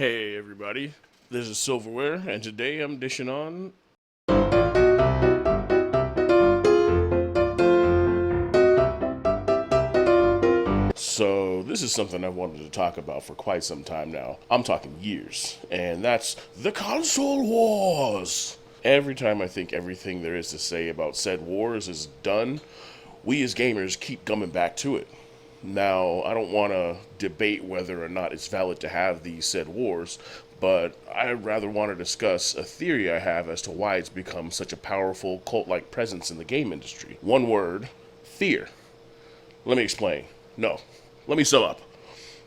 Hey everybody, this is Silverware, and today I'm dishing on. So, this is something I've wanted to talk about for quite some time now. I'm talking years, and that's the console wars! Every time I think everything there is to say about said wars is done, we as gamers keep coming back to it. Now, I don't want to debate whether or not it's valid to have these said wars, but I rather want to discuss a theory I have as to why it's become such a powerful cult like presence in the game industry. One word: fear. Let me explain. No, let me sum up.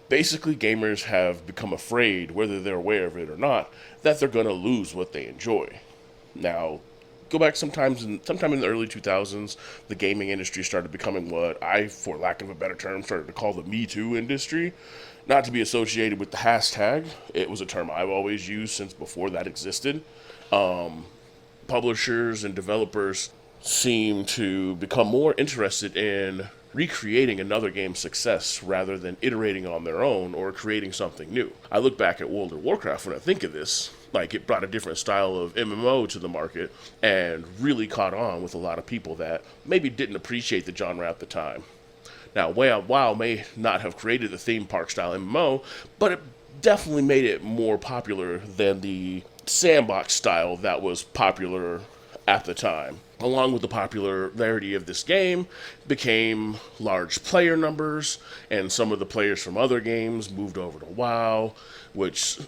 Basically, gamers have become afraid, whether they're aware of it or not, that they're going to lose what they enjoy. Now, go back sometime in the early 2000s, the gaming industry started becoming what I, for lack of a better term, started to call the Me Too industry. Not to be associated with the hashtag, it was a term I've always used since before that existed. Publishers and developers seem to become more interested in recreating another game's success rather than iterating on their own or creating something new. I look back at World of Warcraft when I think of this, like it brought a different style of MMO to the market and really caught on with a lot of people that maybe didn't appreciate the genre at the time. Now, WoW may not have created the theme park style MMO, but it definitely made it more popular than the sandbox style that was popular at the time. Along with the popularity of this game became large player numbers, and some of the players from other games moved over to WoW, which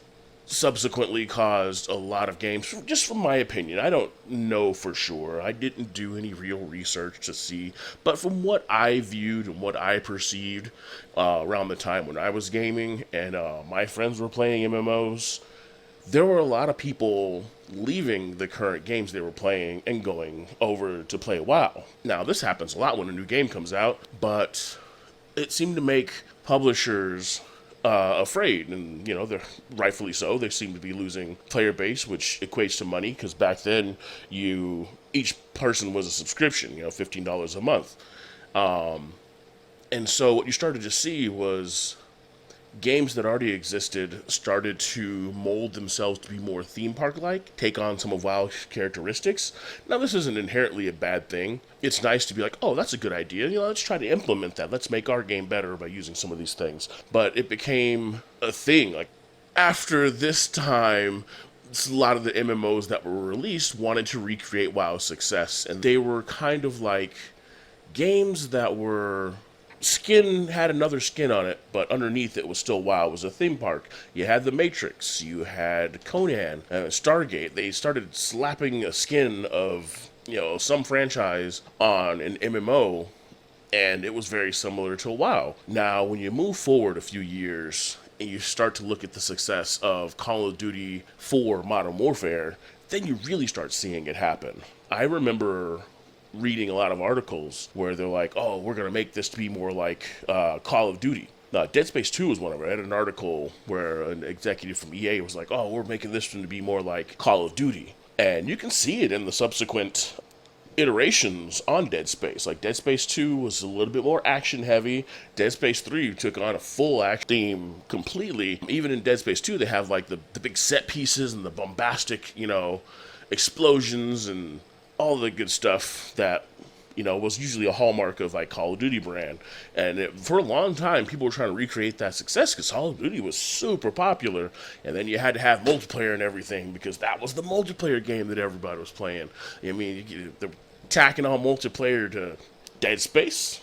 subsequently caused a lot of games, just from my opinion. I don't know for sure. I didn't do any real research to see, but from what I viewed and what I perceived around the time when I was gaming and my friends were playing MMOs, there were a lot of people leaving the current games they were playing and going over to play WoW. Now, this happens a lot when a new game comes out, but it seemed to make publishers afraid, and they're rightfully so. They seem to be losing player base, which equates to money because back then each person was a subscription, $15 a month, and so what you started to see was games that already existed started to mold themselves to be more theme park like, take on some of WoW's characteristics. Now, this isn't inherently a bad thing. It's nice to be like, oh, that's a good idea. Let's try to implement that. Let's make our game better by using some of these things. But it became a thing. Like, after this time, a lot of the MMOs that were released wanted to recreate WoW's success, and they were kind of like games that were had another skin on it, but underneath it was still WoW. It was a theme park. You had The Matrix, you had Conan, Stargate. They started slapping a skin of some franchise on an MMO, and it was very similar to WoW. Now, when you move forward a few years and you start to look at the success of Call of Duty 4 Modern Warfare, then you really start seeing it happen. I remember reading a lot of articles where they're like, oh, we're going to make this to be more like Call of Duty. Dead Space 2 was one of them. I read an article where an executive from EA was like, oh, we're making this one to be more like Call of Duty. And you can see it in the subsequent iterations on Dead Space. Like, Dead Space 2 was a little bit more action heavy. Dead Space 3 took on a full action theme completely. Even in Dead Space 2, they have like the big set pieces and the bombastic, explosions and all the good stuff that was usually a hallmark of like Call of Duty brand. And for a long time, people were trying to recreate that success because Call of Duty was super popular. And then you had to have multiplayer and everything because that was the multiplayer game that everybody was playing. I mean, they're tacking on multiplayer to Dead Space,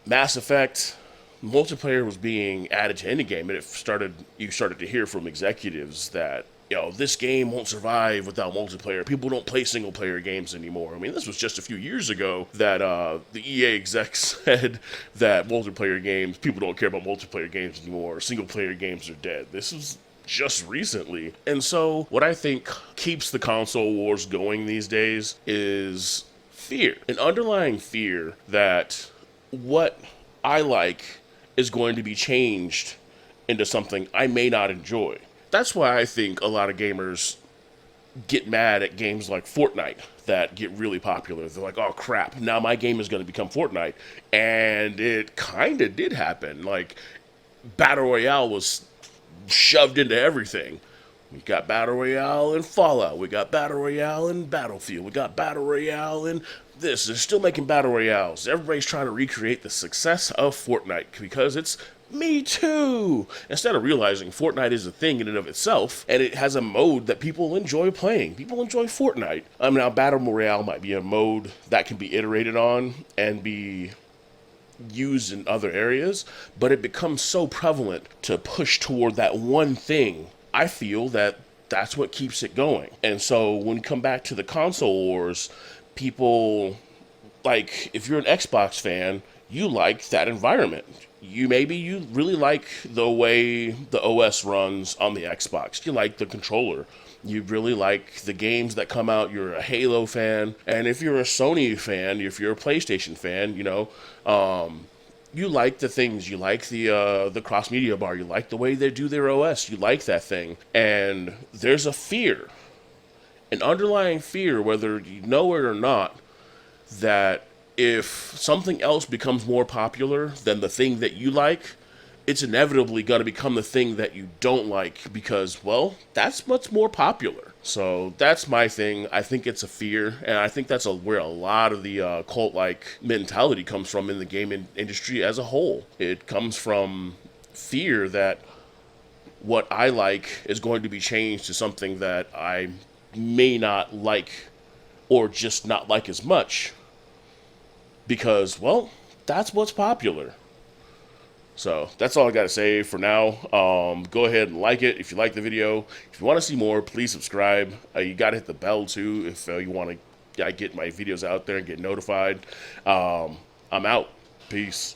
Mass Effect. Multiplayer was being added to any game, and you started to hear from executives that this game won't survive without multiplayer. People don't play single-player games anymore. I mean, this was just a few years ago that the EA execs said that people don't care about multiplayer games anymore. Single-player games are dead. This was just recently. And so what I think keeps the console wars going these days is fear. An underlying fear that what I like is going to be changed into something I may not enjoy. That's why I think a lot of gamers get mad at games like Fortnite that get really popular. They're like, oh crap, now my game is going to become Fortnite. And it kind of did happen. Like, Battle Royale was shoved into everything. We got Battle Royale in Fallout. We got Battle Royale in Battlefield. We got Battle Royale in this. They're still making Battle Royales. Everybody's trying to recreate the success of Fortnite because it's me too. Instead of realizing Fortnite is a thing in and of itself, and it has a mode that people enjoy playing. People enjoy Fortnite. Now Battle Royale might be a mode that can be iterated on and be used in other areas, but it becomes so prevalent to push toward that one thing. I feel that that's what keeps it going. And so when you come back to the console wars, people, like, if you're an Xbox fan, you like that environment. You really like the way the OS runs on the Xbox. You like the controller. You really like the games that come out. You're a Halo fan. And if you're a Sony fan, if you're a PlayStation fan, you like the things. You like the cross media bar. You like the way they do their OS. You like that thing. And there's a fear, an underlying fear, whether you know it or not, that if something else becomes more popular than the thing that you like, it's inevitably going to become the thing that you don't like because, well, that's what's more popular. So that's my thing. I think it's a fear, and I think that's where a lot of the cult-like mentality comes from in the game industry as a whole. It comes from fear that what I like is going to be changed to something that I may not like or just not like as much because, well, that's what's popular. So that's all I got to say for now. Go ahead and like it if you like the video. If you want to see more, please subscribe. You got to hit the bell too if you want to get my videos out there and get notified. I'm out. Peace.